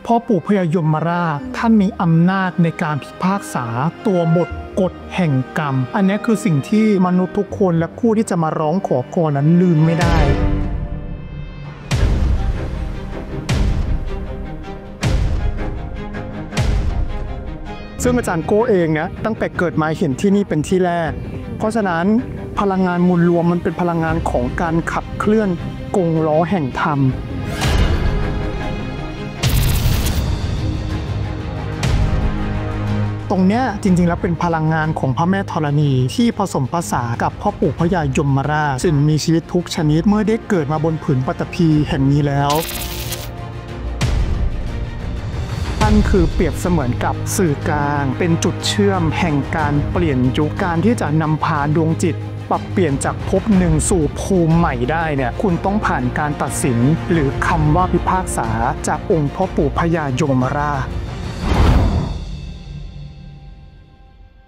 พ่อปู่พญายมราชท่านมีอำนาจในการพิพากษาตัวบทกฎแห่งกรรมอันนี้คือสิ่งที่มนุษย์ทุกคนและผู้ที่จะมาร้องขอพรนั้นลืมไม่ได้ซึ่งอาจารย์โก้เองเนี่ยตั้งแต่เกิดมาเห็นที่นี่เป็นที่แรกเพราะฉะนั้นพลังงานมูลรวมมันเป็นพลังงานของการขับเคลื่อนกงล้อแห่งธรรมตรงเนี้ยจริงๆแล้วเป็นพลังงานของพระแม่ธรณีที่ผสมผสานกับพ่อปู่พญายมราชสิ่งมีชีวิตทุกชนิดเมื่อได้เกิดมาบนผืนปฐพีแห่งนี้แล้วท่านคือเปรียบเสมือนกับสื่อกลางเป็นจุดเชื่อมแห่งการเปลี่ยนยุคการที่จะนำพาดวงจิตปรับเปลี่ยนจากภพหนึ่งสู่ภูมิใหม่ได้เนี่ยคุณต้องผ่านการตัดสินหรือคำว่าพิพากษาจากองค์พ่อปู่พญายมราช